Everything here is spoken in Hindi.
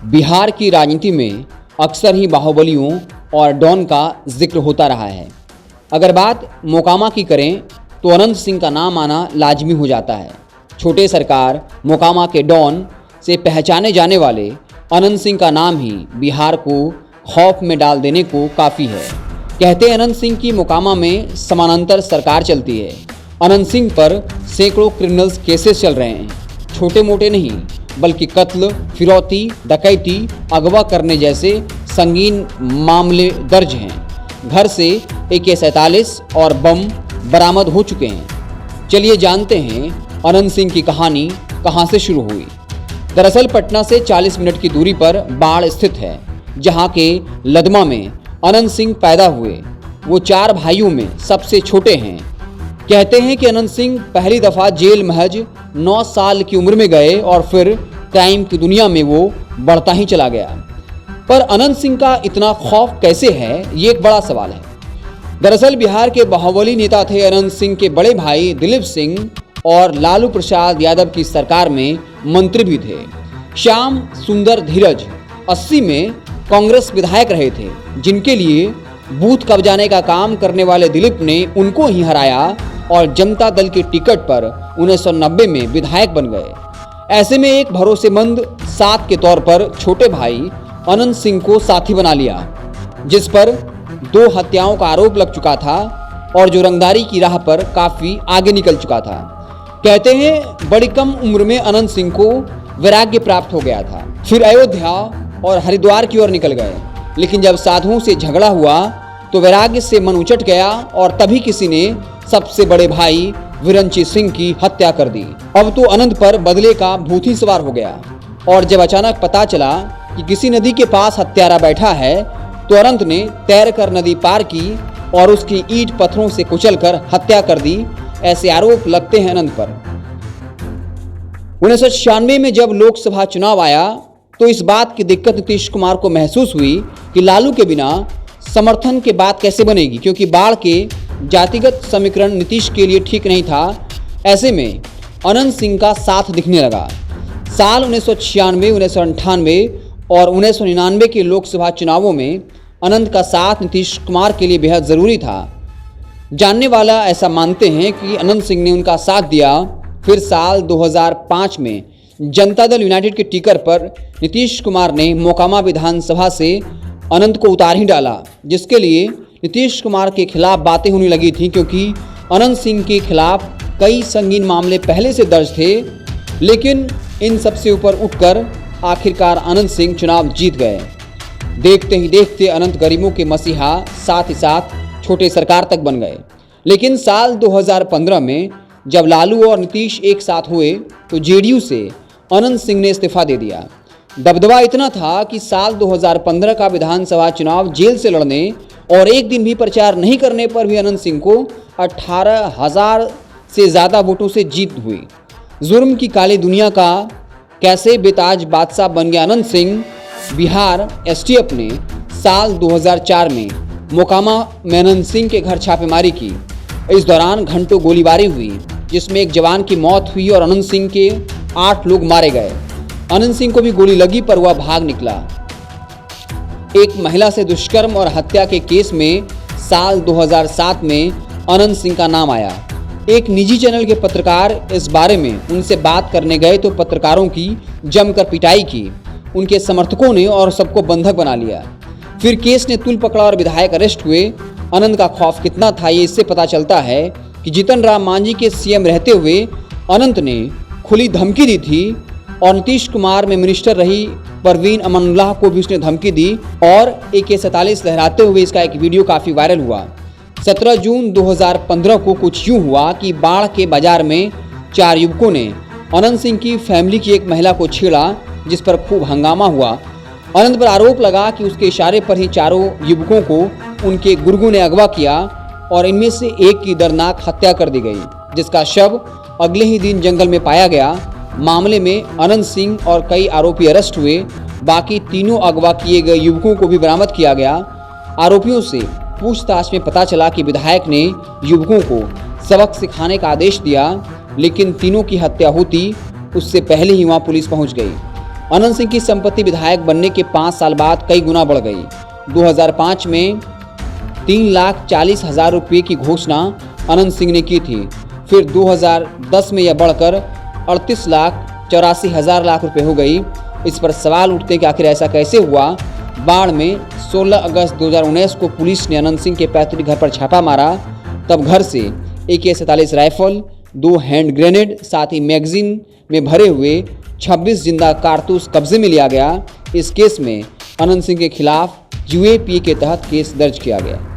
बिहार की राजनीति में अक्सर ही बाहुबलियों और डॉन का जिक्र होता रहा है। अगर बात मोकामा की करें तो अनंत सिंह का नाम आना लाजमी हो जाता है। छोटे सरकार मोकामा के डॉन से पहचाने जाने वाले अनंत सिंह का नाम ही बिहार को खौफ में डाल देने को काफ़ी है। कहते हैं अनंत सिंह की मोकामा में समानांतर सरकार चलती है। अनंत सिंह पर सैकड़ों क्रिमिनल्स केसेस चल रहे हैं, छोटे मोटे नहीं बल्कि कत्ल, फिरौती, डकैती, अगवा करने जैसे संगीन मामले दर्ज हैं। घर से AK-47 और बम बरामद हो चुके हैं। चलिए जानते हैं अनंत सिंह की कहानी कहां से शुरू हुई। दरअसल पटना से 40 मिनट की दूरी पर बाढ़ स्थित है, जहां के लदमा में अनंत सिंह पैदा हुए। वो 4 भाइयों में सबसे छोटे हैं। कहते हैं कि अनंत सिंह पहली दफ़ा जेल महज 9 साल की उम्र में गए और फिर क्राइम की दुनिया में वो बढ़ता ही चला गया। पर अनंत सिंह का इतना खौफ कैसे है, ये एक बड़ा सवाल है। दरअसल बिहार के बाहुबली नेता थे अनंत सिंह के बड़े भाई दिलीप सिंह और लालू प्रसाद यादव की सरकार में मंत्री भी थे। श्याम सुंदर धीरज 80 में कांग्रेस विधायक रहे थे, जिनके लिए बूथ कब्जाने का काम करने वाले दिलीप ने उनको ही हराया और जनता दल की टिकट पर 1990 में विधायक बन गए। ऐसे में एक भरोसेमंद साथ के तौर पर छोटे भाई अनंत सिंह को साथी बना लिया, जिस पर 2 हत्याओं का आरोप लग चुका था और जो रंगदारी की राह पर काफ़ी आगे निकल चुका था। कहते हैं बड़ी कम उम्र में अनंत सिंह को वैराग्य प्राप्त हो गया था। फिर अयोध्या और हरिद्वार की ओर निकल गए, लेकिन जब साधुओं से झगड़ा हुआ तो वैराग्य से मन उचट गया और तभी किसी ने सबसे बड़े भाई विरंची सिंह की हत्या कर दी। अब तो अनंत पर बदले का भूत ही सवार हो गया और जब अचानक पता चला कि किसी नदी के पास हत्यारा बैठा है तो अनंत ने तैरकर नदी पार की और उसकी ईंट पत्थरों से कुचलकर हत्या कर दी। ऐसे आरोप लगते हैं अनंत पर। 1996 में जब लोकसभा चुनाव आया तो इस बात की दिक्कत नीतीश कुमार को महसूस हुई कि लालू के बिना समर्थन के बात कैसे बनेगी, क्योंकि बाढ़ के जातिगत समीकरण नीतीश के लिए ठीक नहीं था। ऐसे में अनंत सिंह का साथ दिखने लगा। साल 1996, 1998 और 1999 के लोकसभा चुनावों में अनंत का साथ नीतीश कुमार के लिए बेहद ज़रूरी था। जानने वाला ऐसा मानते हैं कि अनंत सिंह ने उनका साथ दिया। फिर साल 2005 में जनता दल यूनाइटेड के टिकट पर नीतीश कुमार ने मोकामा विधानसभा से अनंत को उतार ही डाला, जिसके लिए नीतीश कुमार के खिलाफ बातें होने लगी थी, क्योंकि अनंत सिंह के खिलाफ कई संगीन मामले पहले से दर्ज थे। लेकिन इन सबसे ऊपर उठकर आखिरकार अनंत सिंह चुनाव जीत गए। देखते ही देखते अनंत गरीबों के मसीहा, साथ ही साथ छोटे सरकार तक बन गए। लेकिन साल 2015 में जब लालू और नीतीश एक साथ हुए तो JDU से अनंत सिंह ने इस्तीफा दे दिया। दबदबा इतना था कि साल 2015 का विधानसभा चुनाव जेल से लड़ने और एक दिन भी प्रचार नहीं करने पर भी अनंत सिंह को 18,000 से ज़्यादा वोटों से जीत हुई। जुर्म की काली दुनिया का कैसे बेताज बादशाह बन गया अनंत सिंह। बिहार STF ने साल 2004 में मोकामा में अनंत सिंह के घर छापेमारी की। इस दौरान घंटों गोलीबारी हुई, जिसमें एक जवान की मौत हुई और अनंत सिंह के 8 लोग मारे गए। अनंत सिंह को भी गोली लगी पर वह भाग निकला। एक महिला से दुष्कर्म और हत्या के केस में साल 2007 में अनंत सिंह का नाम आया। एक निजी चैनल के पत्रकार इस बारे में उनसे बात करने गए तो पत्रकारों की जमकर पिटाई की। उनके समर्थकों ने और सबको बंधक बना लिया। फिर केस ने तूल पकड़ा और विधायक अरेस्ट हुए। अनंत का खौफ कितना था ये इससे पता चलता है कि जीतन राम मांझी के CM रहते हुए अनंत ने खुली धमकी दी थी और नीतीश कुमार में मिनिस्टर रही परवीन अमानुल्लाह को भी उसने धमकी दी और AK-47 लहराते हुए इसका एक वीडियो काफ़ी वायरल हुआ। 17 जून 2015 को कुछ यूँ हुआ कि बाढ़ के बाजार में 4 युवकों ने अनंत सिंह की फैमिली की एक महिला को छेड़ा, जिस पर खूब हंगामा हुआ। अनंत पर आरोप लगा कि उसके इशारे पर ही चारों युवकों को उनके गुर्गों ने अगवा किया और इनमें से एक की दर्दनाक हत्या कर दी गई, जिसका शव अगले ही दिन जंगल में पाया गया। मामले में अनंत सिंह और कई आरोपी अरेस्ट हुए। बाकी तीनों अगवा किए गए युवकों को भी बरामद किया गया। आरोपियों से पूछताछ में पता चला कि विधायक ने युवकों को सबक सिखाने का आदेश दिया, लेकिन तीनों की हत्या होती उससे पहले ही वहां पुलिस पहुंच गई। अनंत सिंह की संपत्ति विधायक बनने के 5 साल बाद कई गुना बढ़ गई। 2005 में 3,40,000 रुपये की घोषणा अनंत सिंह ने की थी। फिर 2010 में यह बढ़कर 38,84,000 लाख रुपए हो गई। इस पर सवाल उठते हैं कि आखिर ऐसा कैसे हुआ। बाढ़ में 16 अगस्त 2019 को पुलिस ने अनंत सिंह के पैतृक घर पर छापा मारा। तब घर से AK-47 राइफल, 2 हैंड ग्रेनेड, साथ ही मैगजीन में भरे हुए 26 जिंदा कारतूस कब्जे में लिया गया। इस केस में अनंत सिंह के खिलाफ UAPA के तहत केस दर्ज किया गया।